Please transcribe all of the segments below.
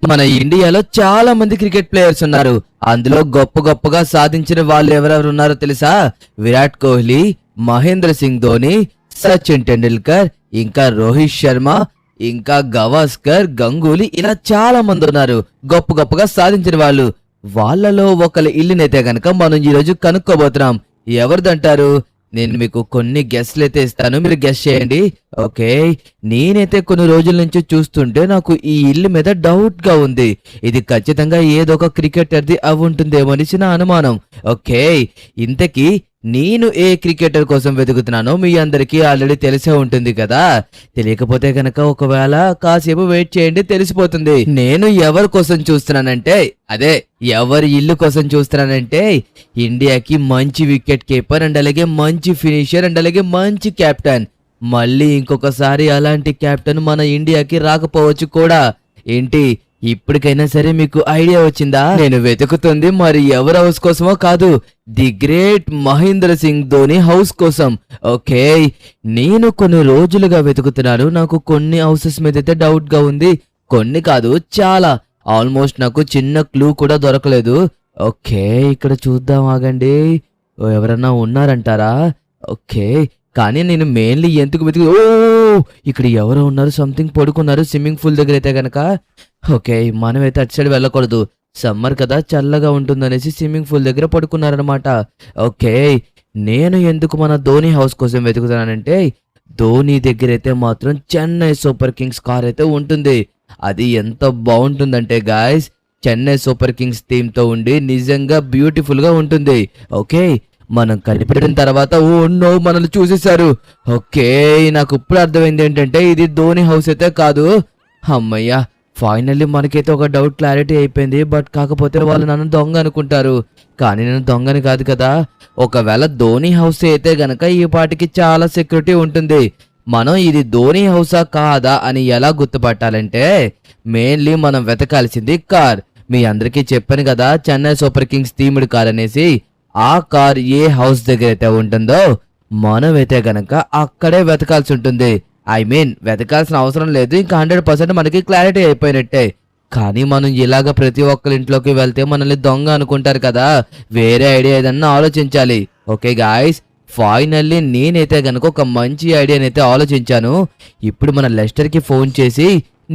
మన ఇండియాలో చాలా మంది క్రికెట్ ప్లేయర్స్ ఉన్నారు. అందులో గొప్పగా సాధించిన వాళ్ళు ఎవరెవరు ఉన్నారో తెలుసా? విరాట్ కోహ్లీ, మహేంద్ర సింగ్ ధోని, సచిన్ టెండూల్కర్, ఇంకా రోహిత్ శర్మ, ఇంకా గవాస్కర్, గంగూలీ, ఇలా చాలా మంది ఉన్నారు గొప్పగా సాధించిన వాళ్ళు. వాళ్ళలో ఒకళ్ళ ఇల్లునైతే గనక మనం ఈ రోజు కనుక్కోబోతున్నాం. ఎవరిదంటారు? నేను మీకు కొన్ని గెస్ట్లు అయితే ఇస్తాను, మీరు గెస్ చేయండి. ఓకే, నేనైతే కొన్ని రోజుల నుంచి చూస్తుంటే నాకు ఈ ఇల్లు మీద డౌట్ గా ఉంది. ఇది ఖచ్చితంగా ఏదో ఒక క్రికెటర్ది అవి ఉంటుందేమో అనేసి నా అనుమానం. ఓకే, ఇంతకీ నేను ఏ క్రికెటర్ కోసం వెతుకుతున్నానో మీ అందరికీ ఆల్రెడీ తెలిసే ఉంటుంది కదా. తెలియకపోతే కనుక ఒకవేళ కాసేపు వెయిట్ చేయండి, తెలిసిపోతుంది. నేను ఎవరి కోసం చూస్తున్నానంటే, అదే ఎవరి ఇల్లు కోసం చూస్తున్నానంటే, ఇండియాకి మంచి వికెట్ కీపర్ అండ్ అలాగే మంచి ఫినిషర్ అండ్ అలాగే మంచి కెప్టెన్. మళ్ళీ ఇంకొకసారి అలాంటి కెప్టెన్ మన ఇండియాకి రాకపోవచ్చు కూడా. ఏంటి, ఇప్పటికైనా సరే మీకు ఐడియా వచ్చిందా? నేను వెతుకుతుంది మరి ఎవరి హౌస్ కోసమో కాదు, the great Mahendra Singh Dhoni house కోసం. ఓకే, నేను కొన్ని రోజులుగా వెతుకుతున్నాను. నాకు కొన్ని హౌసెస్ మీద అయితే డౌట్ గా ఉంది, కొన్ని కాదు చాలా. ఆల్మోస్ట్ నాకు చిన్న క్లూ కూడా దొరకలేదు. ఓకే, ఇక్కడ చూద్దాం, ఆగండి. ఎవరన్నా ఉన్నారంటారా? ఓకే, కానీ నేను మెయిన్లీ ఎందుకు వెతుకు, ఇక్కడ ఎవరో ఉన్నారు, సంథింగ్ పడుకున్నారు స్విమ్మింగ్ పూల్ దగ్గర అయితే గనక. ఓకే, మనమైతే అటు సైడ్ వెళ్ళకూడదు, సమ్మర్ కదా చల్లగా ఉంటుందనేసి స్విమ్మింగ్ పూల్ దగ్గర పడుకున్నారనమాట. ఓకే, నేను ఎందుకు మన ధోని హౌస్ కోసం వెతుకుతున్నానంటే, ధోని దగ్గర అయితే మాత్రం చెన్నై సూపర్ కింగ్స్ కార్ అయితే ఉంటుంది. అది ఎంత బాగుంటుందంటే guys, Chennai super Kings theme తో ఉండి నిజంగా బ్యూటిఫుల్ గా ఉంటుంది. ఓకే, మనం కనిపెట్టిన తర్వాత ఓ నో, మనల్ని చూసేశారు. ఓకే, నాకు ఇప్పుడు అర్థమైంది ఏంటంటే ఇది ధోని హౌస్ అయితే కాదు. అమ్మయ్యా, ఫైనల్లీ మనకైతే ఒక డౌట్ క్లారిటీ అయిపోయింది. బట్ కాకపోతే వాళ్ళు నన్ను దొంగ అనుకుంటారు, కానీ నేను దొంగని కాదు కదా. ఒకవేళ ధోని హౌస్ అయితే గనక ఈ పాటికి చాలా సెక్యూరిటీ ఉంటుంది. మనం ఇది ధోని హౌసా కాదా అని ఎలా గుర్తుపట్టాలంటే, మెయిన్లీ మనం వెతకాల్సింది కార్. మీ అందరికీ చెప్పాను కదా Chennai super Kings themed car అనేసి. ఆ కార్ ఏ హౌస్ దగ్గర అయితే ఉంటుందో మనమైతే గనక అక్కడే వెతకాల్సి ఉంటుంది. ఐ మీన్ వెతకాల్సిన అవసరం లేదు, ఇంకా 100% మనకి క్లారిటీ అయిపోయినట్టే. కానీ మనం ఇలాగ ప్రతి ఒక్కరి ఇంట్లోకి వెళ్తే మనల్ని దొంగ అనుకుంటారు కదా. వేరే ఐడియా ఏదన్నా ఆలోచించాలి. ఓకే గాయస్, ఫైనల్లీ నేనైతే గనక ఒక మంచి ఐడియానైతే ఆలోచించాను. ఇప్పుడు మన లెస్టర్ కి ఫోన్ చేసి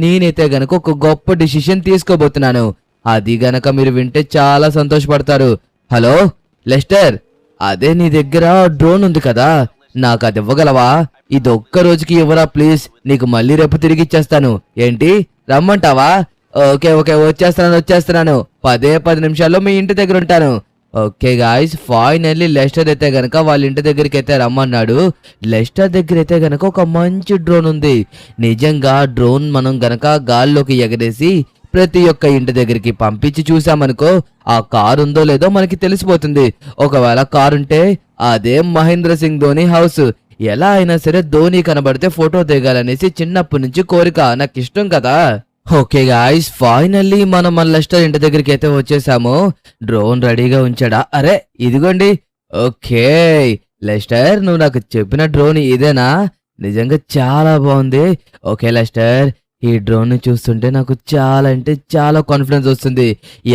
నేనైతే గనక ఒక గొప్ప డిసిషన్ తీసుకోబోతున్నాను. అది గనక మీరు వింటే చాలా సంతోషపడతారు. హలో లెస్టర్, అదే నీ దగ్గర డ్రోన్ ఉంది కదా, నాకు అది ఇవ్వగలవా? ఇది ఒక్క రోజుకి ఇవ్వరా ప్లీజ్, నీకు మళ్ళీ రేపు తిరిగి ఇచ్చేస్తాను. ఏంటి, రమ్మంటావా? ఓకే ఓకే, వచ్చేస్తున్నాను. 10 నిమిషాల్లో మీ ఇంటి దగ్గర ఉంటాను. ఓకే గాయస్, ఫైనల్లీ లెస్టర్ అయితే గనక వాళ్ళ ఇంటి దగ్గరికి అయితే రమ్మన్నాడు. లెస్టర్ దగ్గర అయితే గనక ఒక మంచి డ్రోన్ ఉంది. నిజంగా డ్రోన్ మనం గనక గాల్లోకి ఎగరేసి ప్రతి ఒక్క ఇంటి దగ్గరికి పంపించి చూసామనుకో, ఆ కారు ఉందో లేదో మనకి తెలిసిపోతుంది. ఒకవేళ కారుంటే అదే మహేంద్ర సింగ్ ధోని హౌస్. ఎలా అయినా సరే ధోని కనబడితే ఫోటో దిగాలనేసి చిన్నప్పటి నుంచి కోరిక, నాకు ఇష్టం కదా. ఓకే గాయ్స్, ఫైనల్లీ మనం మన లెస్టర్ ఇంటి దగ్గరికి అయితే వచ్చేసాము. డ్రోన్ రెడీగా ఉంచాడా? అరే ఇదిగోండి. ఓకే లెస్టర్, నువ్వు నాకు చెప్పిన డ్రోన్ ఇదేనా? నిజంగా చాలా బాగుంది. ఓకే లెస్టర్, ఈ డ్రోన్ ని చూస్తుంటే నాకు చాలా అంటే చాలా కాన్ఫిడెన్స్ వస్తుంది.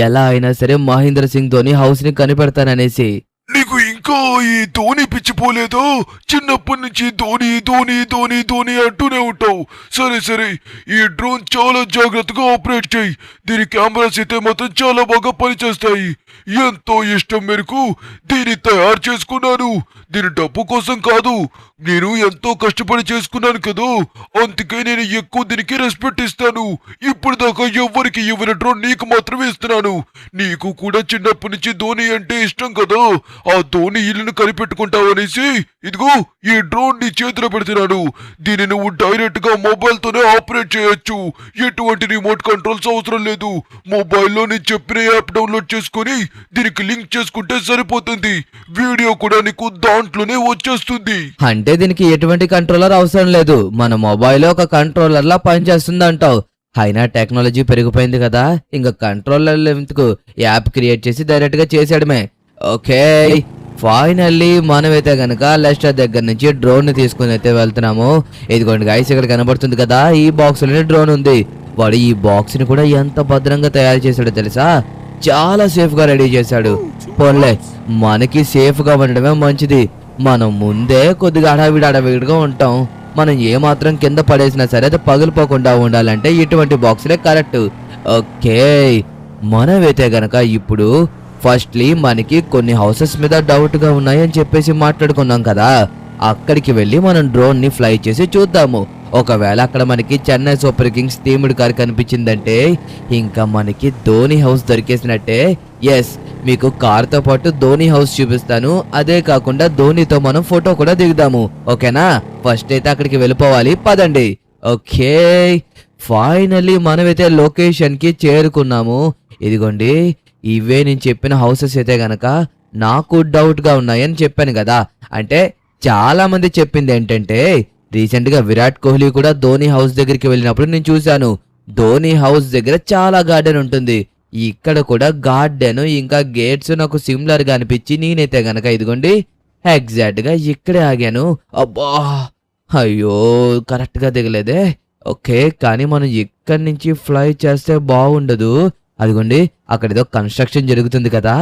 ఎలా అయినా సరే మహేంద్ర సింగ్ ధోని హౌస్ ని కనిపెడతాననేసి. నీకు ఇంకా ఈ ధోని పిచ్చిపోలేదో? చిన్నప్పటి నుంచి ధోని ధోని ధోని ధోని అంటూనే ఉంటావు. సరే, ఈ డ్రోన్ చాలా జాగ్రత్తగా ఆపరేట్ చేయి. దీని కెమెరాస్ అయితే మాత్రం చాలా బాగా పనిచేస్తాయి. ఎంతో ఇష్టం మేరకు దీన్ని తయారు చేసుకున్నాను. దీని డబ్బు కోసం కాదు, నేను ఎంతో కష్టపడి చేసుకున్నాను కదా, అందుకే నేను ఎక్కువ దీనికి రెస్పెక్ట్ ఇస్తాను. ఇప్పుడు దాకా ఎవరికి ఇవ్వని డ్రోన్ నీకు మాత్రమే ఇస్తున్నాను. నీకు కూడా చిన్నప్పటి నుంచి ధోని అంటే ఇష్టం కదా, ఆ ధోని ఇల్లును కనిపెట్టుకుంటావు అనేసి ఇదిగో ఈ డ్రోన్ నీ చేతిలో పెడుతున్నాను. దీన్ని నువ్వు డైరెక్ట్ గా మొబైల్ తోనే ఆపరేట్ చేయొచ్చు. ఎటువంటి రిమోట్ కంట్రోల్స్ అవసరం లేదు. మొబైల్లో నేను చెప్పిన యాప్ డౌన్లోడ్ చేసుకుని దీనికి లింక్ చేసుకుంటే సరిపోతుంది. వీడియో కూడా నీకు దాంట్లోనే వచ్చేస్తుంది. అంటే దీనికి ఎటువంటి కంట్రోలర్ అవసరం లేదు, మన మొబైల్ ఒక కంట్రోలర్ లా పనిచేస్తుంది అంటావు. అయినా టెక్నాలజీ పెరిగిపోయింది కదా, ఇంకా కంట్రోలర్ ఎందుకు, యాప్ క్రియేట్ చేసి డైరెక్ట్ గా చేసేయడమే. ఓకే, ఫైనల్లీ మనమైతే గనక లెస్టర్ దగ్గర నుంచి డ్రోన్ ని తీసుకుని అయితే వెళ్తున్నాము. ఇదిగోండి గైస్, ఇక్కడ కనబడుతుంది కదా, ఈ బాక్స్ లోనే డ్రోన్ ఉంది. వాడు ఈ బాక్స్ ని కూడా ఎంత భద్రంగా తయారు చేశాడో తెలుసా? చాలా సేఫ్ గా రెడీ చేశాడు. పోన్లే, మనకి సేఫ్ గా ఉండడమే మంచిది. మనం ముందే కొద్దిగా అడవిడిగా ఉంటాం. మనం ఏమాత్రం కింద పడేసినా సరే అది పగిలిపోకుండా ఉండాలంటే ఇటువంటి బాక్సులే కరెక్ట్. ఓకే, మనమైతే గనక ఇప్పుడు ఫస్ట్లీ మనకి కొన్ని హౌసెస్ మీద డౌట్ గా ఉన్నాయని చెప్పేసి మాట్లాడుకున్నాం కదా, అక్కడికి వెళ్ళి మనం డ్రోన్ ని ఫ్లై చేసి చూద్దాము. ఒకవేళ అక్కడ మనకి Chennai super Kings themed car కనిపించిందంటే ఇంకా మనకి ధోని హౌస్ దొరికేసినట్టే. ఎస్, మీకు కార్ తో పాటు ధోని హౌస్ చూపిస్తాను. అదే కాకుండా ధోనితో మనం ఫోటో కూడా దిగుదాము. ఓకేనా? ఫస్ట్ అయితే అక్కడికి వెళ్ళిపోవాలి, పదండి. ఓకే, ఫైనల్లీ మనమైతే లొకేషన్ కి చేరుకున్నాము. ఇదిగోండి, ఇవే నేను చెప్పిన హౌసెస్ అయితే గనక నాకు డౌట్ గా ఉన్నాయని చెప్పాను కదా. అంటే చాలా మంది చెప్పింది ఏంటంటే రీసెంట్ గా విరాట్ కోహ్లీ కూడా ధోని హౌస్ దగ్గరికి వెళ్ళినప్పుడు నేను చూశాను, ధోని హౌస్ దగ్గర చాలా గార్డెన్ ఉంటుంది. ఇక్కడ కూడా గార్డెన్ ఇంకా గేట్స్ నాకు సిమిలర్ గా అనిపించి నేనైతే గనక ఇదిగోండి ఎగ్జాక్ట్ గా ఇక్కడే ఆగాను. అబ్బా, అయ్యో కరెక్ట్ గా దిగలేదే. ఓకే, కానీ మనం ఇక్కడి నుంచి ఫ్లై చేస్తే బాగుండదు. అదిగోండి, అక్కడ ఏదో కన్స్ట్రక్షన్ జరుగుతుంది కదా,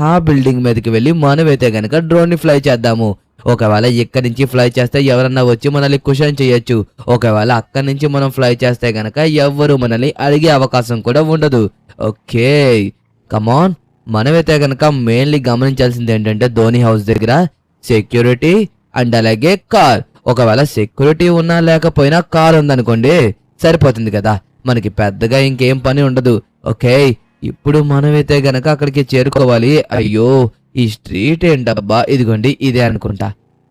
ఆ బిల్డింగ్ మీదకి వెళ్ళి మనమైతే గనక డ్రోన్ ని ఫ్లై చేద్దాము. ఒకవేళ ఇక్కడి నుంచి ఫ్లై చేస్తే ఎవరన్నా వచ్చి మనల్ని క్వశ్చన్ చేయొచ్చు. ఒకవేళ అక్కడి నుంచి మనం ఫ్లై చేస్తే గనక ఎవ్వరు మనల్ని అడిగే అవకాశం కూడా ఉండదు. ఓకే కమాన్, మనమైతే గనక మెయిన్లీ గమనించాల్సింది ఏంటంటే ధోని హౌస్ దగ్గర సెక్యూరిటీ అండ్ అలాగే కార్. ఒకవేళ సెక్యూరిటీ ఉన్నా లేకపోయినా కార్ ఉందనుకోండి సరిపోతుంది కదా, మనకి పెద్దగా ఇంకేం పని ఉండదు. ఓకే, ఇప్పుడు మనమైతే గనక అక్కడికి చేరుకోవాలి. అయ్యో, ఈ స్ట్రీట్ ఏంటబ్బా, ఇదిగోండి ఇదే అనుకుంటా.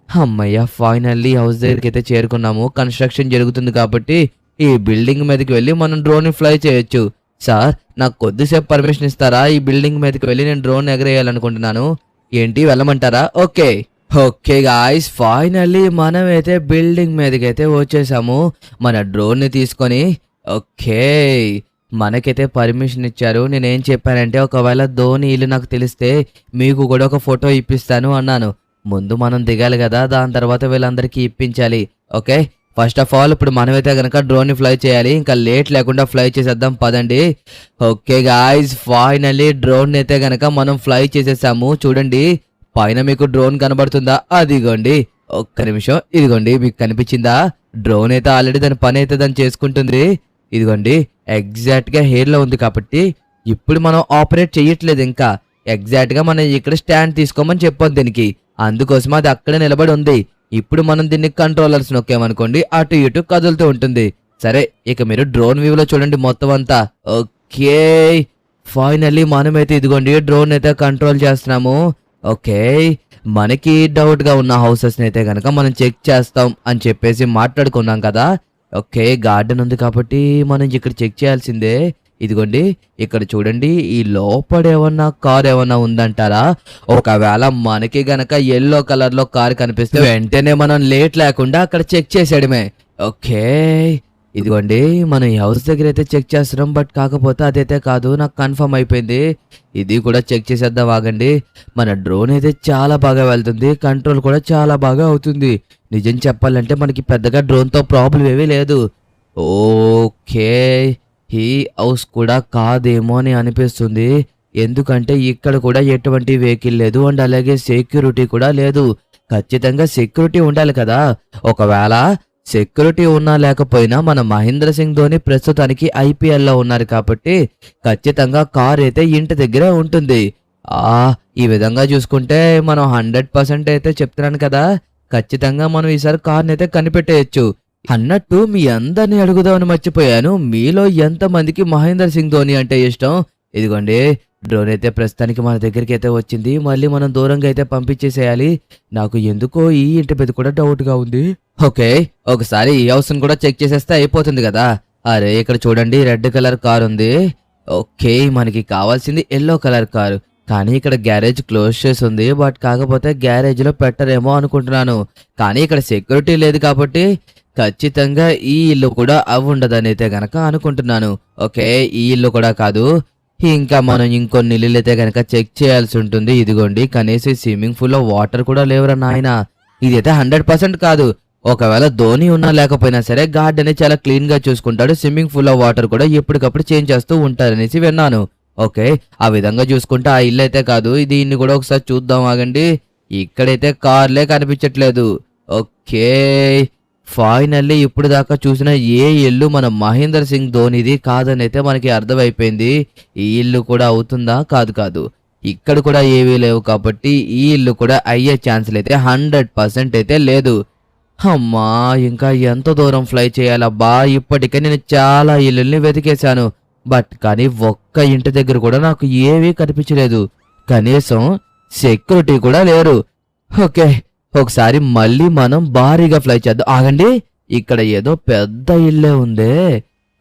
అమ్మయ్య, ఫైనల్లీ హౌస్ దగ్గరికి అయితే చేరుకున్నాము. కన్స్ట్రక్షన్ జరుగుతుంది కాబట్టి ఈ బిల్డింగ్ మీదకి వెళ్ళి మనం డ్రోన్ ఫ్లై చేయొచ్చు. సార్, నాకు కొద్దిసేపు పర్మిషన్ ఇస్తారా? ఈ బిల్డింగ్ మీదకి వెళ్ళి నేను డ్రోన్ ఎగరేయాలనుకుంటున్నాను. ఏంటి, వెళ్ళమంటారా? ఓకే ఓకే గాయ్స్, ఫైనల్లీ మనమైతే బిల్డింగ్ మీదకి అయితే వచ్చేసాము మన డ్రోన్ ని తీసుకొని. ఓకే, మనకైతే పర్మిషన్ ఇచ్చారు. నేనేం చెప్పానంటే ఒకవేళ ధోని ఇల్లు నాకు తెలిస్తే మీకు కూడా ఒక ఫోటో ఇప్పిస్తాను అన్నాను. ముందు మనం దిగాలి కదా, దాని తర్వాత వీళ్ళందరికీ ఇప్పించాలి. ఓకే, ఫస్ట్ ఆఫ్ ఆల్ ఇప్పుడు మనమైతే కనుక డ్రోన్ ని ఫ్లై చేయాలి. ఇంకా లేట్ లేకుండా ఫ్లై చేసేద్దాం, పదండి. ఓకే గాయ్స్, ఫైనల్లీ డ్రోన్ అయితే గనక మనం ఫ్లై చేసేసాము. చూడండి, పైన మీకు డ్రోన్ కనబడుతుందా? అదిగోండి, ఒక్క నిమిషం, ఇదిగోండి మీకు కనిపించిందా? డ్రోన్ అయితే ఆల్రెడీ దాని పని అయితే దాన్ని చేసుకుంటుంది. ఇదిగోండి, ఎగ్జాక్ట్ గా హెయిర్ లో ఉంది కాబట్టి ఇప్పుడు మనం ఆపరేట్ చెయ్యట్లేదు. ఇంకా ఎగ్జాక్ట్ గా మనం ఇక్కడ స్టాండ్ తీసుకోమని చెప్పాం దీనికి, అందుకోసం అది అక్కడే నిలబడి ఉంది. ఇప్పుడు మనం దీన్ని కంట్రోలర్స్ నొక్కామనుకోండి అటు ఇటు కదులుతూ ఉంటుంది. సరే, ఇక మీరు డ్రోన్ వ్యూ లో చూడండి మొత్తం అంతా. ఓకే, ఫైనల్లీ మనమైతే ఇదిగోండి డ్రోన్ అయితే కంట్రోల్ చేస్తున్నాము. ఓకే, మనకి డౌట్ గా ఉన్న హౌసెస్ అయితే గనక మనం చెక్ చేస్తాం అని చెప్పేసి మాట్లాడుకున్నాం కదా. ఓకే, గార్డెన్ ఉంది కాబట్టి మనం ఇక్కడ చెక్ చేయాల్సిందే. ఇదిగోండి, ఇక్కడ చూడండి, ఈ లోపల ఏమన్నా కార్ ఏమన్నా ఉందంటారా? ఒకవేళ మనకి గనక ఎల్లో కలర్ లో కార్ కనిపిస్తే వెంటనే మనం లేట్ లేకుండా అక్కడ చెక్ చేసేయడమే. ఓకే, ఇదిగోండి మనం ఈ హౌస్ దగ్గర అయితే చెక్ చేస్తున్నాం, బట్ కాకపోతే అదైతే కాదు, నాకు కన్ఫర్మ్ అయిపోయింది. ఇది కూడా చెక్ చేసేద్దాం, ఆగండి. మన డ్రోన్ అయితే చాలా బాగా వెళ్తుంది, కంట్రోల్ కూడా చాలా బాగా అవుతుంది. నిజం చెప్పాలంటే మనకి పెద్దగా డ్రోన్తో ప్రాబ్లం ఏమీ లేదు. ఓకే, ఈ హౌస్ కూడా కాదేమో అని అనిపిస్తుంది, ఎందుకంటే ఇక్కడ కూడా ఎటువంటి వెహికల్ లేదు అండ్ అలాగే సెక్యూరిటీ కూడా లేదు. ఖచ్చితంగా సెక్యూరిటీ ఉండాలి కదా. ఒకవేళ సెక్యూరిటీ ఉన్నా లేకపోయినా మన మహేంద్ర సింగ్ ధోని ప్రస్తుతానికి IPL లో ఉన్నారు కాబట్టి ఖచ్చితంగా కార్ అయితే ఇంటి దగ్గరే ఉంటుంది. ఈ విధంగా చూసుకుంటే మనం 100% అయితే చెప్తున్నాను కదా, ఖచ్చితంగా మనం ఈసారి కార్ని అయితే కనిపెట్టేయచ్చు. అన్నట్టు మీ అందరినీ అడుగుదామని మర్చిపోయాను, మీలో ఎంతమందికి మహేంద్ర సింగ్ ధోని అంటే ఇష్టం? ఇదిగోండి, డ్రోన్ అయితే ప్రస్తుతానికి మన దగ్గరికి అయితే వచ్చింది. మళ్ళీ మనం దూరంగా అయితే పంపించేసేయాలి. నాకు ఎందుకో ఈ ఇంటి మీద కూడా డౌట్ గా ఉంది. ఓకే, ఒకసారి ఈ హౌస్ కూడా చెక్ చేసేస్తే అయిపోతుంది కదా. అరే, ఇక్కడ చూడండి, రెడ్ కలర్ కార్ ఉంది. ఓకే, మనకి కావాల్సింది ఎల్లో కలర్ కారు, కానీ ఇక్కడ గ్యారేజ్ క్లోజ్ చేసి ఉంది. బట్ కాకపోతే గ్యారేజ్ లో పెట్టరేమో అనుకుంటున్నాను, కానీ ఇక్కడ సెక్యూరిటీ లేదు కాబట్టి ఖచ్చితంగా ఈ ఇల్లు కూడా అవ్వుండదని అయితే గనక అనుకుంటున్నాను. ఓకే, ఈ ఇల్లు కూడా కాదు, ఇంకా మనం ఇంకొన్ని ఇల్లు అయితే గనక చెక్ చేయాల్సి ఉంటుంది. ఇదిగోండి, కనీసం స్విమ్మింగ్ పూల్ లో వాటర్ కూడా లేవురా నాయన. ఇదైతే 100% కాదు, ఒకవేళ ధోని ఉన్నా లేకపోయినా సరే గార్డెన్ చాలా క్లీన్ గా చూసుకుంటాడు. స్విమ్మింగ్ పూల్ లో వాటర్ కూడా ఎప్పటికప్పుడు చేంజ్ చేస్తూ ఉంటారనేసి విన్నాను. ఓకే, ఆ విధంగా చూసుకుంటే ఆ ఇల్లు అయితే కాదు, దీన్ని కూడా ఒకసారి చూద్దాం ఆగండి. ఇక్కడైతే కార్లే కనిపించట్లేదు. ఓకే, ఫైనల్లీ ఇప్పుడు దాకా చూసిన ఏ ఇల్లు మన మహేందర్ సింగ్ ధోనిది కాదని అయితే మనకి అర్థమైపోయింది. ఈ ఇల్లు కూడా అవుతుందా? కాదు కాదు, ఇక్కడ కూడా ఏవీ లేవు కాబట్టి ఈ ఇల్లు కూడా అయ్యే ఛాన్సులు అయితే 100% అయితే లేదు. అమ్మా, ఇంకా ఎంత దూరం ఫ్లై చేయాలబ్బా? ఇప్పటికే నేను చాలా ఇల్లుల్ని వెతికేశాను, బట్ కానీ ఒక్క ఇంటి దగ్గర కూడా నాకు ఏవీ కనిపించలేదు. కనీసం సెక్యూరిటీ కూడా లేరు. ఓకే, ఒకసారి మళ్ళీ మనం భారీగా ఫ్లై చేద్దాం. ఆగండి, ఇక్కడ ఏదో పెద్ద ఇల్లే ఉందే,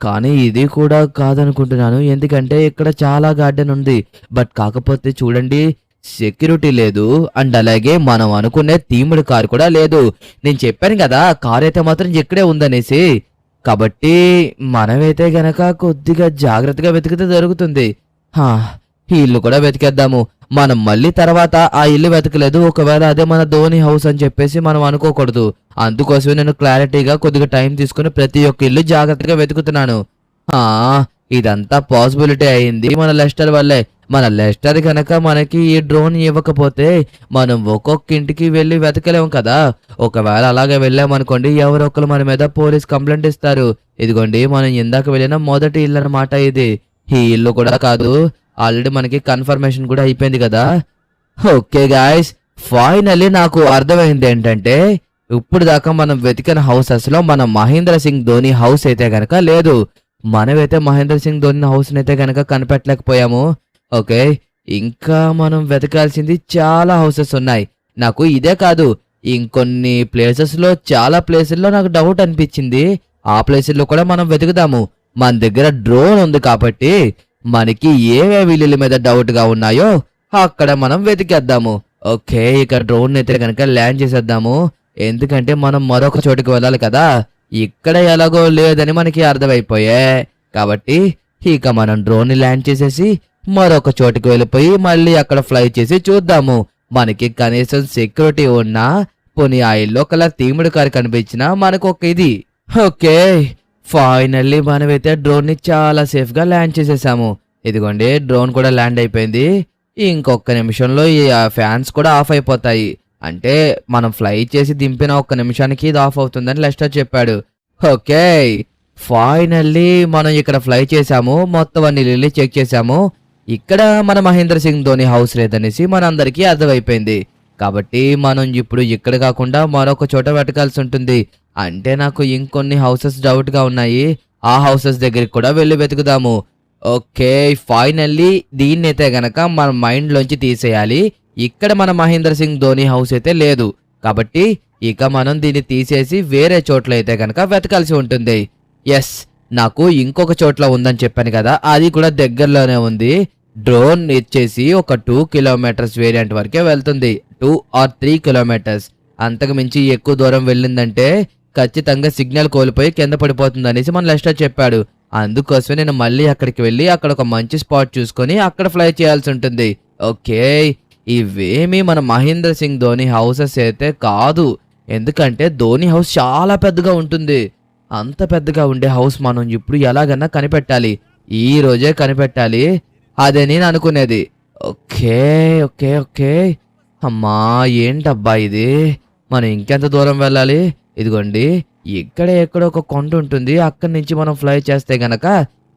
కానీ ఇది కూడా కాదనుకుంటున్నాను. ఎందుకంటే ఇక్కడ చాలా గార్డెన్ ఉంది, బట్ కాకపోతే చూడండి సెక్యూరిటీ లేదు, అండ్ అలాగే మనం అనుకునే థీమ్డ్ కార్ కూడా లేదు. నేను చెప్పాను కదా కార్ అయితే మాత్రం ఇక్కడే ఉందనేసి, కాబట్టి మనమైతే గనక కొద్దిగా జాగ్రత్తగా వెతికితే జరుగుతుంది. ఈ ఇల్లు కూడా వెతికేద్దాము. మనం మళ్ళీ తర్వాత ఆ ఇల్లు వెతకలేదు, ఒకవేళ అదే మన ధోని హౌస్ అని చెప్పేసి మనం అనుకోకూడదు. అందుకోసమే నేను క్లారిటీగా కొద్దిగా టైం తీసుకుని ప్రతి ఒక్క ఇల్లు జాగ్రత్తగా వెతుకుతున్నాను. ఇదంతా పాసిబిలిటీ అయింది మన లెస్టర్ వల్లే. మన లెస్టర్ కనుక మనకి ఈ డ్రోన్ ఇవ్వకపోతే మనం ఒక్కొక్క ఇంటికి వెళ్ళి వెతకలేము కదా. ఒకవేళ అలాగే వెళ్ళామనుకోండి, ఎవరొక్కరు మన మీద పోలీస్ కంప్లైంట్ ఇస్తారు. ఇదిగోండి మనం ఇందాక వెళ్ళిన మొదటి ఇల్లు అన్నమాట ఇది. ఈ ఇల్లు కూడా కాదు, ఆల్రెడీ మనకి కన్ఫర్మేషన్ కూడా అయిపోయింది కదా. ఓకే గాయస్, ఫైనల్లీ నాకు అర్థమైంది ఏంటంటే ఇప్పుడు దాకా మనం వెతికిన హౌసెస్ లో మన మహేంద్ర సింగ్ ధోని హౌస్ అయితే గనక లేదు. మనమైతే మహేంద్ర సింగ్ ధోని హౌస్ అయితే గనక కనిపెట్టలేకపోయాము. ఓకే, ఇంకా మనం వెతకాల్సింది చాలా హౌసెస్ ఉన్నాయి. నాకు ఇదే కాదు, ఇంకొన్ని ప్లేసెస్ లో చాలా ప్లేసుల్లో నాకు డౌట్ అనిపించింది. ఆ ప్లేసుల్లో కూడా మనం వెతుకుదాము. మన దగ్గర డ్రోన్ ఉంది కాబట్టి మనకి ఏవేవి ఇల్లుల మీద డౌట్ గా ఉన్నాయో అక్కడ మనం వెతికేద్దాము. ఓకే, ఇక డ్రోన్ అయితే కనుక ల్యాండ్ చేసేద్దాము. ఎందుకంటే మనం మరొక చోటుకి వెళ్ళాలి కదా. ఇక్కడ ఎలాగో లేదని మనకి అర్థమైపోయే, కాబట్టి ఇక మనం డ్రోన్ ని ల్యాండ్ చేసేసి మరొక చోటుకి వెళ్ళిపోయి మళ్ళీ అక్కడ ఫ్లై చేసి చూద్దాము. మనకి కనీసం సెక్యూరిటీ ఉన్నా, పోనీ ఆ ఇల్లు కలర్ థీమ్డ్ కార్ కనిపించినా మనకు ఒక ఇది. ఓకే, ఫైనల్లీ మనమైతే డ్రోన్ ని చాలా సేఫ్ గా ల్యాండ్ చేసేసాము. ఇదిగోండి డ్రోన్ కూడా ల్యాండ్ అయిపోయింది. ఇంకొక నిమిషంలో ఈ ఫ్యాన్స్ కూడా ఆఫ్ అయిపోతాయి. అంటే మనం ఫ్లై చేసి దింపిన ఒక్క నిమిషానికి ఇది ఆఫ్ అవుతుందని లెస్టర్ చెప్పాడు. ఓకే, ఫైనల్లీ మనం ఇక్కడ ఫ్లై చేసాము, మొత్తం అన్ని ఇల్లు చెక్ చేసాము. ఇక్కడ మన మహేంద్ర సింగ్ ధోని హౌస్ లేదనేసి మనందరికీ అర్థమైపోయింది. కాబట్టి మనం ఇప్పుడు ఇక్కడ కాకుండా మరొక చోట వెతకాల్సి ఉంటుంది. అంటే నాకు ఇంకొన్ని హౌసెస్ డౌట్ గా ఉన్నాయి, ఆ హౌసెస్ దగ్గరికి కూడా వెళ్ళి వెతుకుదాము. ఓకే, ఫైనల్లీ దీన్ని అయితే గనక మన మైండ్ లోంచి తీసేయాలి. ఇక్కడ మన మహేంద్ర సింగ్ ధోని హౌస్ అయితే లేదు, కాబట్టి ఇక మనం దీన్ని తీసేసి వేరే చోట్ల అయితే గనక వెతకాల్సి ఉంటుంది. ఎస్, నాకు ఇంకొక చోట్ల ఉందని చెప్పాను కదా, అది కూడా దగ్గరలోనే ఉంది. డ్రోన్ ఇచ్చేసి ఒక 2 కిలోమీటర్స్ వేరియంట్ వరకే వెళ్తుంది, 2 or 3 కిలోమీటర్స్. అంతకు మించి ఎక్కువ దూరం వెళ్ళిందంటే ఖచ్చితంగా సిగ్నల్ కోల్పోయి కింద పడిపోతుంది అనేసి మన లెస్టర్ చెప్పాడు. అందుకోసమే నేను మళ్ళీ అక్కడికి వెళ్ళి అక్కడ ఒక మంచి స్పాట్ చూసుకొని అక్కడ ఫ్లై చేయాల్సి ఉంటుంది. ఓకే, ఇవేమి మన మహేంద్ర సింగ్ ధోని హౌసెస్ అయితే కాదు, ఎందుకంటే ధోని హౌస్ చాలా పెద్దగా ఉంటుంది. అంత పెద్దగా ఉండే హౌస్ మనం ఇప్పుడు ఎలాగన్నా కనిపెట్టాలి, ఈ రోజే కనిపెట్టాలి, అదే నేను అనుకునేది. ఓకే ఓకే ఓకే, అమ్మా ఏంటబ్బా ఇది, మనం ఇంకెంత దూరం వెళ్ళాలి? ఇదిగోండి ఇక్కడ ఎక్కడ ఒక కొండ ఉంటుంది, అక్కడి నుంచి మనం ఫ్లై చేస్తే గనక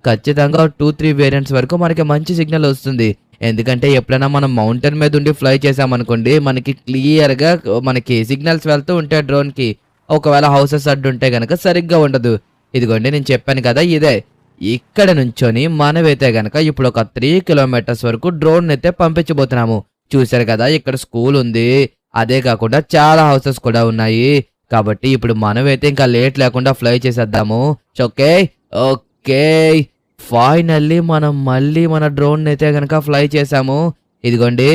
ఖచ్చితంగా 2-3 వేరియంట్స్ వరకు మనకి మంచి సిగ్నల్ వస్తుంది. ఎందుకంటే ఎప్పుడైనా మనం మౌంటైన్ మీద ఉండి ఫ్లై చేసామనుకోండి, మనకి క్లియర్గా మనకి సిగ్నల్స్ వెళ్తూ ఉంటాయి డ్రోన్కి. ఒకవేళ హౌసెస్ అడ్డు ఉంటే గనక సరిగ్గా ఉండదు. ఇదిగోండి నేను చెప్పాను కదా, ఇదే ఇక్కడ నుంచొని మనమైతే గనక ఇప్పుడు ఒక 3 కిలోమీటర్స్ వరకు డ్రోన్ అయితే పంపించబోతున్నాము. చూశారు కదా, ఇక్కడ స్కూల్ ఉంది, అదే కాకుండా చాలా హౌసెస్ కూడా ఉన్నాయి. కాబట్టి ఇప్పుడు మనమైతే ఇంకా లేట్ లేకుండా ఫ్లై చేసేద్దాము. ఓకే ఓకే, ఫైనల్లీ మనం మళ్ళీ మన డ్రోన్ అయితే గనక ఫ్లై చేసాము. ఇదిగోండి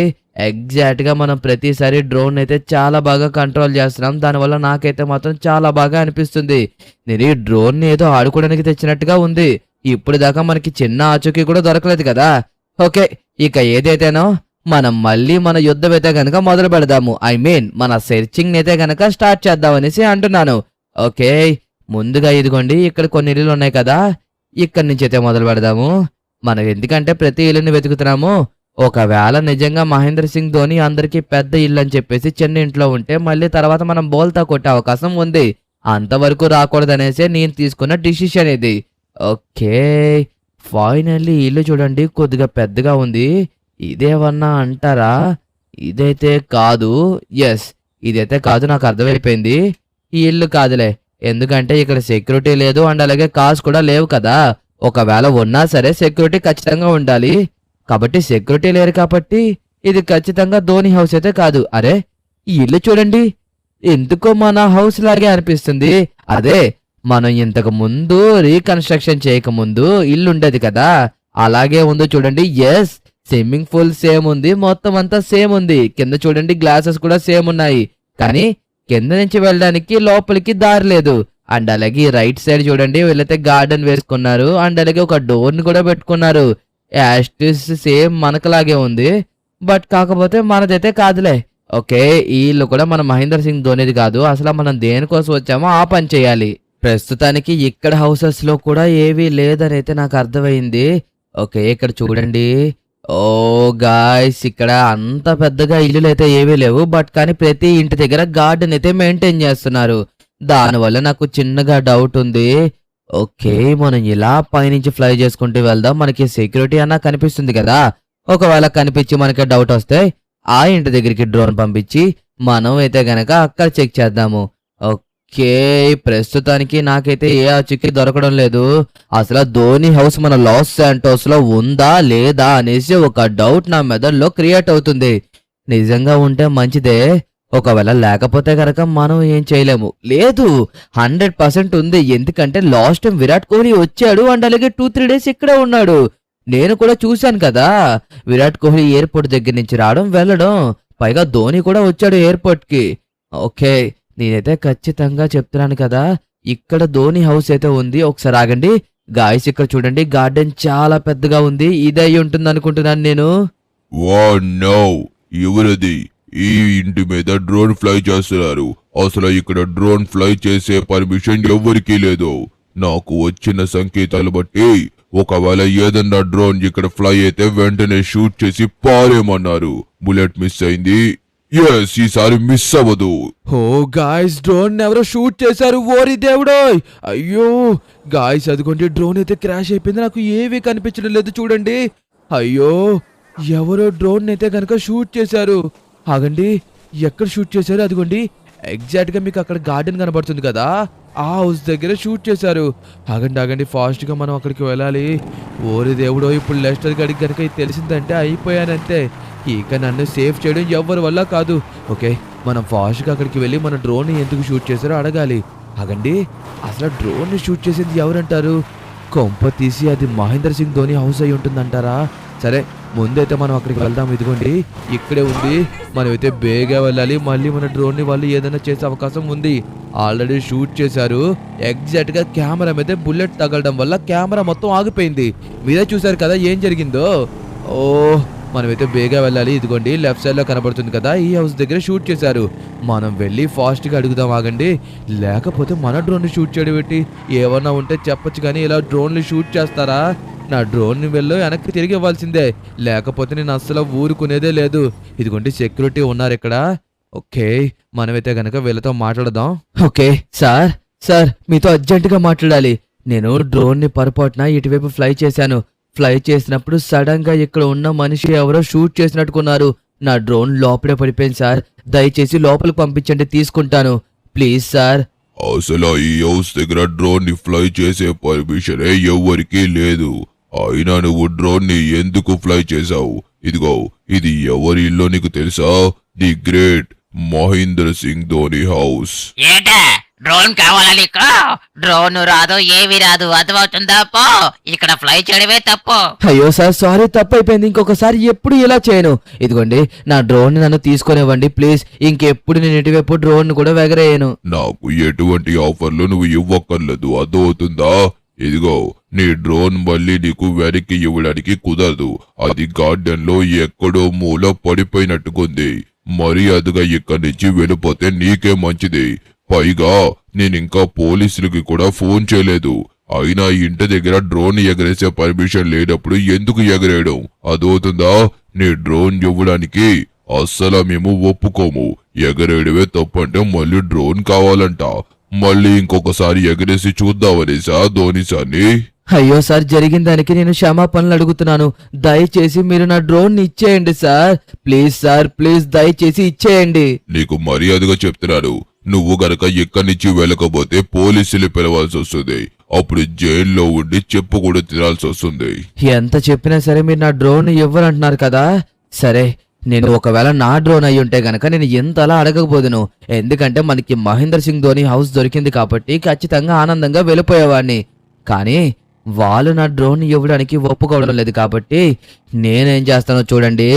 ఎగ్జాక్ట్ గా మనం ప్రతిసారి డ్రోన్ అయితే చాలా బాగా కంట్రోల్ చేస్తున్నాం. దానివల్ల నాకైతే మాత్రం చాలా బాగా అనిపిస్తుంది. నేను ఈ డ్రోన్ ని ఏదో ఆడుకోవడానికి తెచ్చినట్టుగా ఉంది. ఇప్పుడు దాకా మనకి చిన్న ఆచూకీ కూడా దొరకలేదు కదా. ఓకే, ఇక ఏదైతేనో మనం మళ్ళీ మన యుద్ధం అయితే గనక మొదలు పెడదాము. ఐ మీన్ మన సెర్చింగ్ అయితే గనక స్టార్ట్ చేద్దాం అనేసి అంటున్నాను. ఓకే, ముందుగా ఇదిగోండి ఇక్కడ కొన్ని ఇల్లులు ఉన్నాయి కదా, ఇక్కడి నుంచి అయితే మొదలు పెడదాము. మనం ఎందుకంటే ప్రతి ఇల్లుని వెతుకుతున్నాము. ఒకవేళ నిజంగా మహేంద్ర సింగ్ ధోని అందరికీ పెద్ద ఇల్లు అని చెప్పేసి చిన్న ఇంట్లో ఉంటే మళ్ళీ తర్వాత మనం బోల్తా కొట్టే అవకాశం ఉంది. అంతవరకు రాకూడదనేసి నేను తీసుకున్న డిసిషన్ ఇది. ఓకే, ఫైనల్లీ ఇల్లు చూడండి కొద్దిగా పెద్దగా ఉంది. ఇదేమన్నా అంటారా? ఇదైతే కాదు. ఎస్, ఇదైతే కాదు, నాకు అర్థమైపోయింది. ఈ ఇల్లు కాదులే, ఎందుకంటే ఇక్కడ సెక్యూరిటీ లేదు అండ్ అలాగే కార్స్ కూడా లేవు కదా. ఒకవేళ ఉన్నా సరే సెక్యూరిటీ ఖచ్చితంగా ఉండాలి. కాబట్టి సెక్యూరిటీ లేరు కాబట్టి ఇది ఖచ్చితంగా ధోని హౌస్ అయితే కాదు. అరే, ఈ ఇల్లు చూడండి, ఎందుకో మన హౌస్ లాగే అనిపిస్తుంది. అదే మనం ఇంతకు ముందు రీకన్స్ట్రక్షన్ చేయకముందు ఇల్లు ఉండేది కదా, అలాగే ఉందో చూడండి. ఎస్, స్విమ్మింగ్ పూల్ సేమ్ ఉంది, మొత్తం అంతా సేమ్ ఉంది. కింద చూడండి గ్లాసెస్ కూడా సేమ్ ఉన్నాయి, కానీ కింద నుంచి వెళ్ళడానికి లోపలికి దారి లేదు. అండ్ అలాగే రైట్ సైడ్ చూడండి వీళ్ళైతే గార్డెన్ వేసుకున్నారు అండ్ అలాగే ఒక డోర్ ని కూడా పెట్టుకున్నారు. యాస్టిస్ సేమ్ మనకలాగే ఉంది, బట్ కాకపోతే మనదైతే కాదులే. ఓకే, ఈ ఇల్లు కూడా మన మహేంద్ర సింగ్ ధోనిది కాదు. అసలు మనం దేనికోసం వచ్చామో ఆ పని చేయాలి. ప్రస్తుతానికి ఇక్కడ హౌసెస్ లో కూడా ఏవీ లేదని అయితే నాకు అర్థమైంది. ఓకే, ఇక్కడ చూడండి. ఓ గాయ్స్, ఇక్కడ అంత పెద్దగా ఇల్లులు అయితే ఏవీ లేవు, బట్ కానీ ప్రతి ఇంటి దగ్గర గార్డెన్ అయితే మెయింటైన్ చేస్తున్నారు. దానివల్ల నాకు చిన్నగా డౌట్ ఉంది. ఓకే, మనం ఇలా పైనుంచి ఫ్లై చేసుకుంటూ వెళ్దాం. మనకి సెక్యూరిటీ అన్నా కనిపిస్తుంది కదా. ఒకవేళ కనిపించి మనకి డౌట్ వస్తే ఆ ఇంటి దగ్గరికి డ్రోన్ పంపించి మనం అయితే గనక అక్కడ చెక్ చేద్దాము. ఓకే, ప్రస్తుతానికి నాకైతే ఏ చిక్కి దొరకడం లేదు. అసలు ధోని హౌస్ మన లాస్ శాంటోస్ లో ఉందా లేదా అనేసి ఒక డౌట్ నా మెదడులో క్రియేట్ అవుతుంది. నిజంగా ఉంటే మంచిదే, ఒకవేళ లేకపోతే కనుక మనం ఏం చేయలేము. లేదు, 100% ఉంది. ఎందుకంటే లాస్ట్ టైం విరాట్ కోహ్లీ వచ్చాడు అండ్ అలాగే 2-3 డేస్ ఇక్కడే ఉన్నాడు. నేను కూడా చూశాను కదా, విరాట్ కోహ్లీ ఎయిర్పోర్ట్ దగ్గర నుంచి రావడం వెళ్ళడం, పైగా ధోని కూడా వచ్చాడు ఎయిర్పోర్ట్ కి. ఓకే, నేనైతే ఖచ్చితంగా చెప్తున్నాను కదా, ఇక్కడ ధోని హౌస్ అయితే ఉంది. ఒకసారి ఆగండి గాయస్, ఇక్కడ చూడండి గార్డెన్ చాలా పెద్దగా ఉంది. ఇదే అయి ఉంటుంది అనుకుంటున్నాను నేను. ఎవరది? ఈ ఇంటి మీద డ్రోన్ ఫ్లై చేస్తున్నారు. అసలు ఇక్కడ డ్రోన్ ఫ్లై చేసే పర్మిషన్ ఎవరికీ లేదు. నాకు వచ్చిన సంకేతాలు బట్టి ఒకవేళ ఏదన్నా డ్రోన్ ఇక్కడ ఫ్లై అయితే వెంటనే షూట్ చేసి పారేమన్నారు. బుల్లెట్ మిస్ అయింది. ఎస్, ఈసారి మిస్ అవ్వదు. ఓ గాయస్, డ్రోన్ ఎవరో షూట్ చేశారు. ఓరి దేవుడో, అయ్యో గాయస్, అదిగోండి డ్రోన్ అయితే క్రాష్ అయిపోయింది. నాకు ఏమీ కనిపించడం లేదు చూడండి. అయ్యో, ఎవరో డ్రోన్ అయితే కనుక షూట్ చేశారు. ఆగండి, ఎక్కడ షూట్ చేశారు? అదిగోండి ఎగ్జాక్ట్ గా మీకు అక్కడ గార్డెన్ కనబడుతుంది కదా, ఆ హౌస్ దగ్గర షూట్ చేశారు. ఆగండి, ఫాస్ట్ గా మనం అక్కడికి వెళ్ళాలి. ఓరి దేవుడో, ఇప్పుడు లెస్టర్ గడికి కనుక ఇది తెలిసిందంటే అయిపోయానంతే. ఇక నన్ను సేఫ్ చేయడం ఎవరి వల్ల కాదు. ఓకే, మనం ఫాస్ట్ గా అక్కడికి వెళ్ళి మన డ్రోన్ ని ఎందుకు షూట్ చేశారో అడగాలి. ఆగండి, అసలు డ్రోన్ ని షూట్ చేసింది ఎవరంటారు? కొంప తీసి అది మహేంద్ర సింగ్ ధోని హౌస్ అయి ఉంటుందంటారా? సరే, ముందైతే మనం అక్కడికి వెళ్దాం. ఇదిగోండి ఇక్కడే ఉంది, మనమైతే బేగా వెళ్ళాలి. మళ్ళీ మన డ్రోన్ ని వాళ్ళు ఏదైనా చేసే అవకాశం ఉంది. ఆల్రెడీ షూట్ చేశారు. ఎగ్జాక్ట్ గా కెమెరా మీద బుల్లెట్ తగలడం వల్ల కెమెరా మొత్తం ఆగిపోయింది. మీరే చూసారు కదా ఏం జరిగిందో. ఓ, మనమైతే బేగా వెళ్ళాలి. ఇదిగోండి లెఫ్ట్ సైడ్ లో కనబడుతుంది కదా, ఈ హౌస్ దగ్గర షూట్ చేశారు. మనం వెళ్ళి ఫాస్ట్ గా అడుగుదాం. ఆగండి, లేకపోతే మన డ్రోన్ ని షూట్ చేయడం పెట్టి ఏమన్నా ఉంటే చెప్పొచ్చు, కానీ ఇలా డ్రోన్ ని షూట్ చేస్తారా? నా డ్రోన్ ని వెళ్ళి వెనక్కి తిరిగి ఇవ్వాల్సిందే, లేకపోతే నేను అస్సలు ఊరుకునేదే లేదు. ఇదిగోండి సెక్యూరిటీ ఉన్నారు ఇక్కడ. ఓకే, మనమైతే గనక వీళ్ళతో మాట్లాడదాం. ఓకే సార్, మీతో అర్జెంటుగా మాట్లాడాలి. నేను డ్రోన్ ని పొరపాటున ఇటువైపు ఫ్లై చేశాను. ఫ్లై చేసినప్పుడు సడన్ గా ఇక్కడ ఉన్న మనిషి ఎవరో షూట్ చేసినట్టుకున్నారు. నా డ్రోన్ లోపలే పడిపోయింది సార్. దయచేసి లోపలికి పంపించండి, తీసుకుంటాను ప్లీజ్ సార్. అసలు ఈ హౌస్ దగ్గర డ్రోన్ ని ఫ్లై చేసే పర్మిషన్ ఎవరికీ లేదు. అయినా నువ్వు డ్రోన్ ని ఎందుకు ఫ్లై చేశావు? ఇదిగో, ఇది ఎవరి ఇల్లు నీకు తెలుసా? The great Mahendra Singh Dhoni house. ఏంటా డ్రోన్ కావాలా నీకు? డ్రోన్ రాదు, ఏవి రాదు, అర్థమవుతుందా? పో, ఇక్కడ ఫ్లై చేయడమే తప్పు. అయ్యో సార్, సారీ, తప్పు అయిపోయింది. ఇంకొకసారి ఎప్పుడు ఇలా చేయను. ఇదిగోండి నా డ్రోన్ ని నన్ను తీసుకొనివ్వండి ప్లీజ్. ఇంకెప్పుడు నేను ఇటువైపు డ్రోన్ కూడా వెగరేయను. నాకు ఎటువంటి ఆఫర్లు నువ్వు ఇవ్వక్కర్లేదు, అర్థమవుతుందా? ఇదిగో నీ డ్రోన్ మళ్ళీ నీకు వెనక్కి ఇవ్వడానికి కుదరదు. అది గార్డెన్ లో ఎక్కడో మూల పడిపోయినట్టుకుంది. మర్యాదగా ఇక్కడి నుంచి వెళ్ళిపోతే నీకే మంచిది. పైగా నేనింకా పోలీసులకి కూడా ఫోన్ చేయలేదు. అయినా ఇంటి దగ్గర డ్రోన్ ఎగరేసే పర్మిషన్ లేనప్పుడు ఎందుకు ఎగరేయడం అదవుతుందా? నీ డ్రోన్ ఇవ్వడానికి అస్సలు మేము ఒప్పుకోము. ఎగరేయడమే తప్పంటే మళ్ళీ డ్రోన్ కావాలంట. మళ్ళీ ఇంకొకసారి ఎగరేసి చూద్దామనేసా ధోని సార్ని. అయ్యో సార్, జరిగిన దానికి నేను క్షమాపణలు అడుగుతున్నాను. దయచేసి మీరు నా డ్రోన్ ఇచ్చేయండి సార్. ప్లీజ్ సార్, ప్లీజ్ దయచేసి ఇచ్చేయండి. నీకు మర్యాదగా చెప్తున్నాను. నువ్వు గనక ఇక్కడి నుంచి వెళ్ళకపోతే పోలీసులు పిలవాల్సి వస్తుంది. అప్పుడు జైల్లో ఉండి చెప్పు కూడా తినాల్సి వస్తుంది. ఎంత చెప్పినా సరే మీరు నా డ్రోన్ ఇవ్వనంటున్నారు కదా. సరే, నేను ఒకవేళ నా డ్రోన్ అయి ఉంటే గనక నేను ఎంతలా అడగకపోదును. ఎందుకంటే మనకి మహేంద్ర సింగ్ ధోని హౌస్ దొరికింది కాబట్టి ఖచ్చితంగా ఆనందంగా వెళ్ళిపోయేవాడిని. కానీ వాళ్ళు నా డ్రోన్ ఇవ్వడానికి ఒప్పుకోవడం లేదు కాబట్టి నేనేం చేస్తానో చూడండి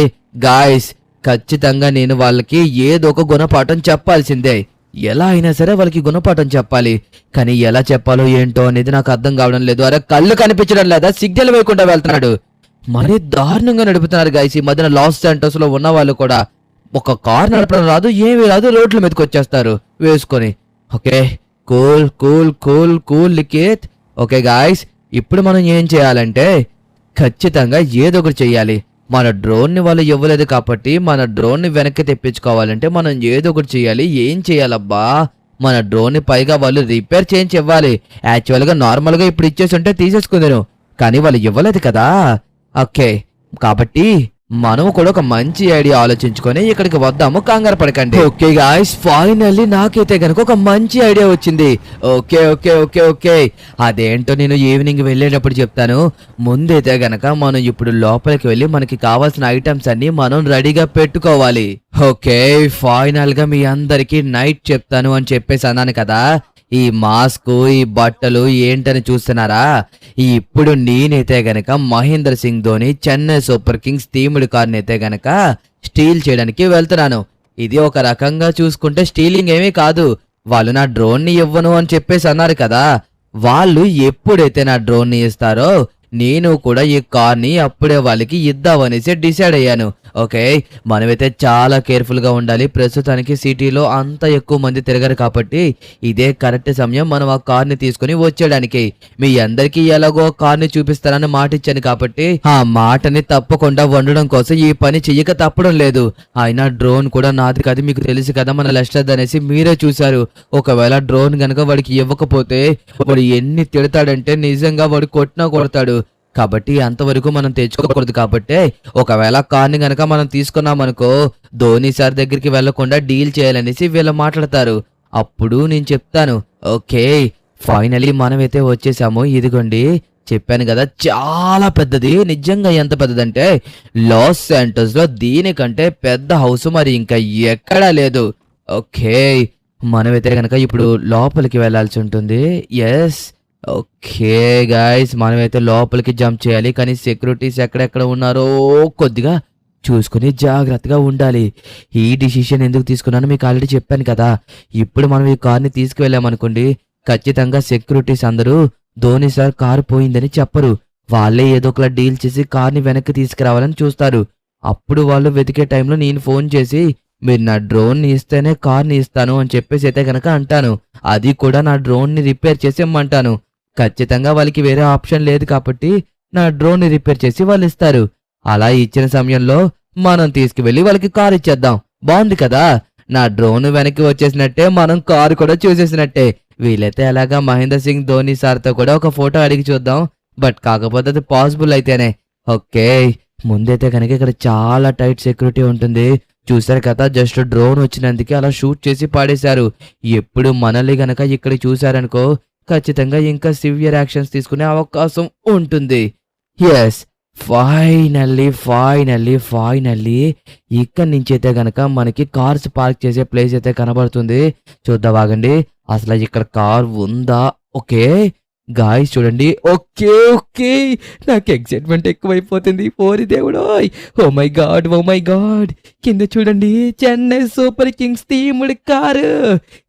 గాయస్. ఖచ్చితంగా నేను వాళ్ళకి ఏదో ఒక గుణపాఠం చెప్పాల్సిందే. ఎలా అయినా సరే వాళ్ళకి గుణపాఠం చెప్పాలి. కానీ ఎలా చెప్పాలో ఏంటో అనేది నాకు అర్థం కావడం లేదు. అరే, కళ్ళు కనిపించడం లేదా? సిగ్నల్ వేయకుండా వెళ్తున్నాడు. మరీ దారుణంగా నడుపుతున్నారు గాయస్. ఈ మధ్యన లాస్ సెంటర్స్ లో ఉన్న వాళ్ళు కూడా ఒక కార్ నడపడం రాదు, ఏమీ రాదు, రోడ్ల మీదకి వచ్చేస్తారు వేసుకొని. Okay, cool cool cool cool Likhith. Okay guys, ఇప్పుడు మనం ఏం చేయాలంటే ఖచ్చితంగా ఏదో ఒకటి చెయ్యాలి. మన డ్రోన్ ని వాళ్ళు ఇవ్వలేదు కాబట్టి మన డ్రోన్ ని వెనక్కి తెప్పించుకోవాలంటే మనం ఏదో ఒకటి చెయ్యాలి. ఏం చెయ్యాలబ్బా? మన డ్రోన్ ని పైగా వాళ్ళు రిపేర్ చేయించి ఇవ్వాలి. యాక్చువల్ గా నార్మల్ గా ఇప్పుడు ఇచ్చేసి ఉంటే తీసేసుకుందాను, కానీ వాళ్ళు ఇవ్వలేదు కదా. ఓకే, కాబట్టి మనం కూడా ఒక మంచి ఐడియా ఆలోచించుకొని ఇక్కడికి వద్దాము. కంగారు పడకండి. ఓకే గాయ్స్, ఫైనల్లీ నాకైతే గనక ఒక మంచి ఐడియా వచ్చింది. ఓకే ఓకే ఓకే ఓకే అదేంటో నేను ఈవినింగ్ వెళ్ళేటప్పుడు చెప్తాను. ముందైతే గనక మనం ఇప్పుడు లోపలికి వెళ్ళి మనకి కావాల్సిన ఐటమ్స్ అన్ని మనం రెడీగా పెట్టుకోవాలి. ఓకే, ఫైనల్ గా మీ అందరికి నైట్ చెప్తాను అని చెప్పేసి అన్నాను కదా. ఈ మాస్క్, ఈ బట్టలు ఏంటని చూస్తున్నారా? ఇప్పుడు నేనైతే గనక Mahendra Singh Dhoni Chennai super Kings themed కార్ని అయితే గనక స్టీల్ చేయడానికి వెళ్తున్నాను. ఇది ఒక రకంగా చూసుకుంటే స్టీలింగ్ ఏమీ కాదు. వాళ్ళు నా డ్రోన్ ని ఇవ్వను అని చెప్పేసి అన్నారు కదా. వాళ్ళు ఎప్పుడైతే నా డ్రోన్ ని ఇస్తారో నేను కూడా ఈ కార్ని అప్పుడే వాళ్ళకి ఇద్దామనేసి డిసైడ్ అయ్యాను. ఓకే, మనమైతే చాలా కేర్ఫుల్ గా ఉండాలి. ప్రస్తుతానికి సిటీలో అంత ఎక్కువ మంది తిరగరు కాబట్టి ఇదే కరెక్ట్ సమయం మనం ఆ కార్ని తీసుకుని వచ్చేయడానికి. మీ అందరికీ ఎలాగో కార్ని చూపిస్తానని మాట ఇచ్చాను కాబట్టి ఆ మాటని తప్పకుండా వండడం కోసం ఈ పని చెయ్యక తప్పడం లేదు. అయినా డ్రోన్ కూడా నాది కాదు, మీకు తెలుసు కదా మన లెస్టర్ అనేసి మీరే చూశారు. ఒకవేళ డ్రోన్ గనక వాడికి ఇవ్వకపోతే వాడు ఎన్ని తిడతాడంటే నిజంగా వాడు కొట్టినా కొడతాడు. కాబట్టి అంతవరకు మనం తెచ్చుకోకూడదు. కాబట్టి ఒకవేళ కార్ని గనక మనం తీసుకున్నామనుకో ధోని సార్ దగ్గరికి వెళ్లకుండా డీల్ చేయాలనేసి వీళ్ళు మాట్లాడతారు. అప్పుడు నేను చెప్తాను. ఓకే, ఫైనలీ మనమైతే వచ్చేసాము. ఇదిగోండి, చెప్పాను కదా చాలా పెద్దది. నిజంగా ఎంత పెద్దదంటే లాస్ సెంటర్స్ లో దీనికంటే పెద్ద హౌస్ మరి ఇంకా ఎక్కడా లేదు. ఓకే, మనమైతే గనక ఇప్పుడు లోపలికి వెళ్లాల్సి ఉంటుంది. ఎస్, ఓకే గాయస్, మనమైతే లోపలికి జంప్ చేయాలి. కానీ సెక్యూరిటీస్ ఎక్కడెక్కడ ఉన్నారో కొద్దిగా చూసుకుని జాగ్రత్తగా ఉండాలి. ఈ డిసిషన్ ఎందుకు తీసుకున్నానో మీకు ఆల్రెడీ చెప్పాను కదా. ఇప్పుడు మనం ఈ కార్ని తీసుకువెళ్ళామనుకోండి, ఖచ్చితంగా సెక్యూరిటీస్ అందరూ ధోని సార్ కారు పోయిందని చెప్పరు. వాళ్ళే ఏదో ఒకలా డీల్ చేసి కార్ని వెనక్కి తీసుకురావాలని చూస్తారు. అప్పుడు వాళ్ళు వెతికే టైంలో నేను ఫోన్ చేసి మీరు నా డ్రోన్ ని ఇస్తేనే కార్ని ఇస్తాను అని చెప్పేసి అయితే గనక అంటాను. అది కూడా నా డ్రోన్ ని రిపేర్ చేసి ఇమ్మంటాను. ఖచ్చితంగా వాళ్ళకి వేరే ఆప్షన్ లేదు కాబట్టి నా డ్రోన్ ని రిపేర్ చేసి వాళ్ళు ఇస్తారు. అలా ఇచ్చిన సమయంలో మనం తీసుకువెళ్ళి వాళ్ళకి కారు ఇచ్చేద్దాం. బాగుంది కదా? నా డ్రోన్ వెనక్కి వచ్చేసినట్టే, మనం కారు కూడా చూసేసినట్టే. వీలైతే అలాగా మహేంద్ర సింగ్ ధోని సార్తో కూడా ఒక ఫోటో అడిగి చూద్దాం. బట్ కాకపోతే అది పాసిబుల్ అయితేనే. ఓకే, ముందైతే కనుక ఇక్కడ చాలా టైట్ సెక్యూరిటీ ఉంటుంది. చూసారు కదా, జస్ట్ డ్రోన్ వచ్చినందుకే అలా షూట్ చేసి పాడేశారు. ఎప్పుడు మనల్ని గనక ఇక్కడ చూసారనుకో ఖచ్చితంగా ఇంకా సివియర్ యాక్షన్స్ తీసుకునే అవకాశం ఉంటుంది. ఎస్, ఫైనల్లీ ఇక్కడి నుంచి అయితే గనక మనకి కార్స్ పార్క్ చేసే ప్లేస్ అయితే కనబడుతుంది. చూద్దావాగండి, అసలు ఇక్కడ కార్ ఉందా? ఓకే గాయ్స్ చూడండి. ఓకే ఓకే నాకు ఎక్సైట్మెంట్ ఎక్కువైపోతుంది. ఓరి దేవుడు, ఓ మై గాడ్, కింద చూడండి, Chennai super Kings themed car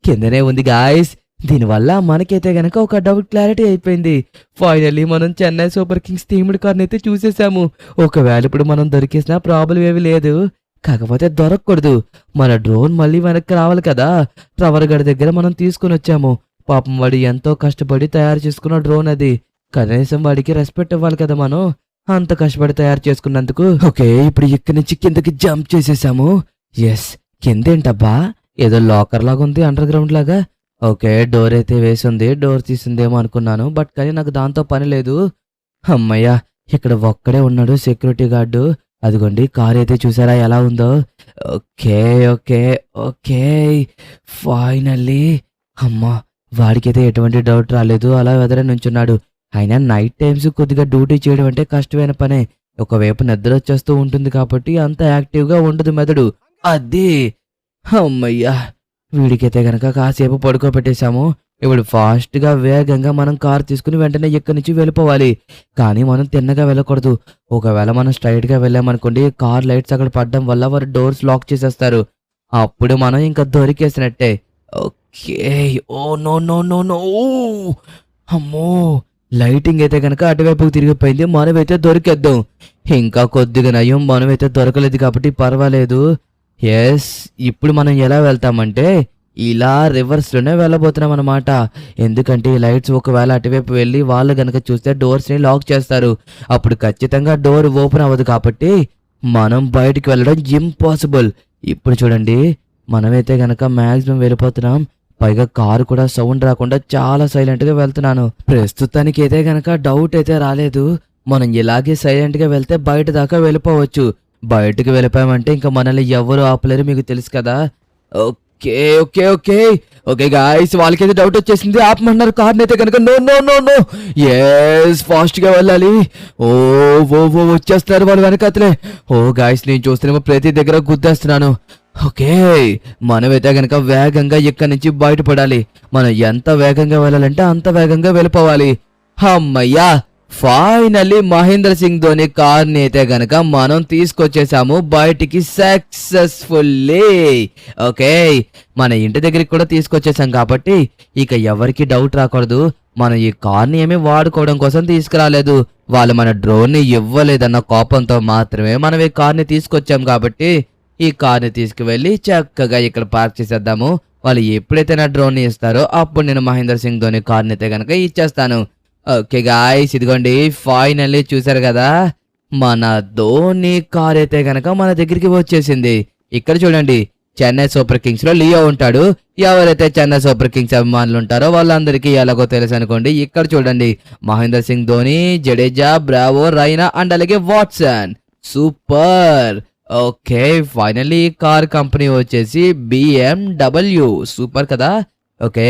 కిందనే ఉంది గాయ్స్. దీనివల్ల మనకైతే గనక ఒక డౌట్ క్లారిటీ అయిపోయింది. ఫైనల్లీ మనం చెన్నై సూపర్ కింగ్స్ థీమ్డ్ కార్ని అయితే చూసేసాము. ఒకవేళ ఇప్పుడు మనం దొరికేసినా ప్రాబ్లం ఏమీ లేదు. కాకపోతే దొరకకూడదు. మన డ్రోన్ మళ్ళీ వెనక్కి రావాలి కదా. ట్రవర్ గడి దగ్గర మనం తీసుకుని వచ్చాము. పాపం వాడు ఎంతో కష్టపడి తయారు చేసుకున్న డ్రోన్ అది. కనీసం వాడికి రెస్పెక్ట్ ఇవ్వాలి కదా మనం. అంత కష్టపడి తయారు చేసుకున్నందుకు. ఓకే, ఇప్పుడు ఇక్కడి నుంచి కిందకి జంప్ చేసేసాము. ఎస్, కిందేంటబ్బా ఏదో లాకర్ లాగా ఉంది, అండర్ గ్రౌండ్ లాగా. ఓకే, డోర్ అయితే వేసింది. డోర్ తీసిందేమో అనుకున్నాను, బట్ కానీ నాకు దాంతో పని లేదు. అమ్మయ్యా, ఇక్కడ ఒక్కడే ఉన్నాడు సెక్యూరిటీ గార్డు. అదిగోండి, కార్ అయితే చూసారా ఎలా ఉందో. Okay okay okay, finally. అమ్మా, వాడికైతే ఎటువంటి డౌట్ రాలేదు. అలా ఎదురే నుంచున్నాడు. అయినా నైట్ టైమ్స్ కొద్దిగా డ్యూటీ చేయడం అంటే కష్టమైన పనే. ఒకవైపు నిద్ర వచ్చేస్తూ ఉంటుంది కాబట్టి అంత యాక్టివ్గా ఉండదు మెదడు. అది అమ్మయ్యా, వీడికైతే గనక కాసేపు పడుకోబెట్టేశాము. ఇప్పుడు ఫాస్ట్గా వేగంగా మనం కార్ తీసుకుని వెంటనే ఇక్కడి నుంచి వెళ్ళిపోవాలి. కానీ మనం తిన్నగా వెళ్ళకూడదు. ఒకవేళ మనం స్ట్రైట్గా వెళ్ళామనుకోండి, కార్ లైట్స్ అక్కడ పడడం వల్ల వారు డోర్స్ లాక్ చేసేస్తారు. అప్పుడు మనం ఇంకా దొరికేసినట్టే. Okay, oh no no no no, అమ్మో, లైటింగ్ అయితే కనుక అటువైపుకి తిరిగిపోయింది. మనమైతే దొరికేద్దాం. ఇంకా కొద్దిగా నయం, మనమైతే దొరకలేదు కాబట్టి పర్వాలేదు. ఎస్, ఇప్పుడు మనం ఎలా వెళ్తామంటే ఇలా రివర్స్లోనే వెళ్ళబోతున్నాం అనమాట. ఎందుకంటే ఈ లైట్స్ ఒకవేళ అటువైపు వెళ్ళి వాళ్ళు గనక చూస్తే డోర్స్ని లాక్ చేస్తారు. అప్పుడు ఖచ్చితంగా డోర్ ఓపెన్ అవ్వదు కాబట్టి మనం బయటికి వెళ్ళడం ఇంపాసిబుల్. ఇప్పుడు చూడండి, మనమైతే గనక మ్యాక్సిమం వెళ్ళిపోతున్నాం. పైగా కారు కూడా సౌండ్ రాకుండా చాలా సైలెంట్గా వెళ్తున్నాను. ప్రస్తుతానికి అయితే గనక డౌట్ అయితే రాలేదు. మనం ఇలాగే సైలెంట్గా వెళ్తే బయట దాకా వెళ్ళిపోవచ్చు. బయటకు వెళ్ళిపోయామంటే ఇంకా మనల్ని ఎవరు ఆపలేరు, మీకు తెలుసు కదా. Okay okay okay okay guys, వాళ్ళకైతే డౌట్ వచ్చేసింది. ఆపమన్నారు కార్ని అయితే కనుక. No no no no, yes, ఫాస్ట్గా వెళ్ళాలి. ఓ ఓ ఓ వచ్చేస్తున్నారు వాళ్ళు వెనకతలే. ఓ గాయ్స్, నేను చూస్తేనేమో ప్రతి దగ్గర గుద్దేస్తున్నాను. ఓకే, మనమైతే గనక వేగంగా ఇక్కడి నుంచి బయటపడాలి. మనం ఎంత వేగంగా వెళ్ళాలంటే అంత వేగంగా వెళ్ళిపోవాలి. అమ్మయ్యా, ఫైనల్లీ మహేంద్ర సింగ్ ధోని కార్ని అయితే గనక మనం తీసుకొచ్చేసాము బయటికి సక్సెస్ఫుల్లీ. ఓకే, మన ఇంటి దగ్గరికి కూడా తీసుకొచ్చేసాం కాబట్టి ఇక ఎవరికి డౌట్ రాకూడదు. మనం ఈ కార్ని ఏమీ వాడుకోవడం కోసం తీసుకురాలేదు. వాళ్ళు మన డ్రోన్ని ఇవ్వలేదన్న కోపంతో మాత్రమే మనం ఈ కార్ని తీసుకొచ్చాం కాబట్టి ఈ కార్ని తీసుకువెళ్ళి చక్కగా ఇక్కడ పార్క్ చేసేద్దాము. వాళ్ళు ఎప్పుడైతే నా డ్రోన్ని ఇస్తారో అప్పుడు నేను మహేంద్ర సింగ్ ధోని కార్ని అయితే గనక ఇచ్చేస్తాను. ఓకే గాయ్స్, ఇదిగోండి, ఫైనల్లీ చూసారు కదా, మన ధోని కార్ అయితే గనక మన దగ్గరికి వచ్చేసింది. ఇక్కడ చూడండి, చెన్నై సూపర్ కింగ్స్ లో లియో ఉంటాడు. ఎవరైతే చెన్నై సూపర్ కింగ్స్ అభిమానులు ఉంటారో వాళ్ళందరికీ ఎలాగో తెలుసు అనుకోండి. ఇక్కడ చూడండి, మహేంద్ర సింగ్ ధోని, జడేజా, బ్రావో, రైనా అండ్ అలాగే Watson. Super. Okay, finally car company వచ్చేసి BMW. సూపర్ కదా. ఓకే,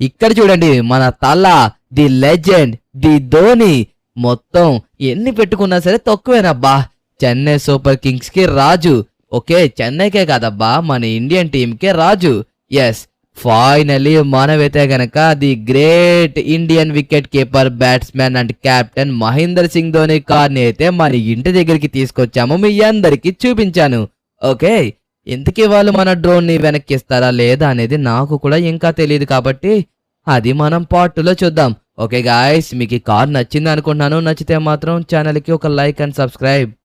ఇక్కడ చూడండి, మన తల, ది లెజెండ్, ది ధోని. మొత్తం ఎన్ని పెట్టుకున్నా సరే తక్కువేనబ్బా. చెన్నై సూపర్ కింగ్స్ కి రాజు. ఓకే, చెన్నైకే కాదబ్బా, మన ఇండియన్ టీమ్ కే రాజు. ఎస్, ఫైనల్లీ మనమైతే గనక the great Indian wicket keeper, batsmen and captain Mahendra Singh Dhoni కార్ని అయితే మన ఇంటి దగ్గరికి తీసుకొచ్చాము. మీ అందరికి చూపించాను. ఓకే, ఇంతకీ వాళ్ళు మన డ్రోన్ ని వెనక్కి ఇస్తారా లేదా అనేది నాకు కూడా ఇంకా తెలియదు కాబట్టి అది మనం పార్ట్ 2లో చూద్దాం. ఓకే గాయస్, మీకు ఈ కార్ నచ్చింది అనుకుంటున్నాను. నచ్చితే మాత్రం ఛానల్కి ఒక లైక్ అండ్ సబ్స్క్రైబ్.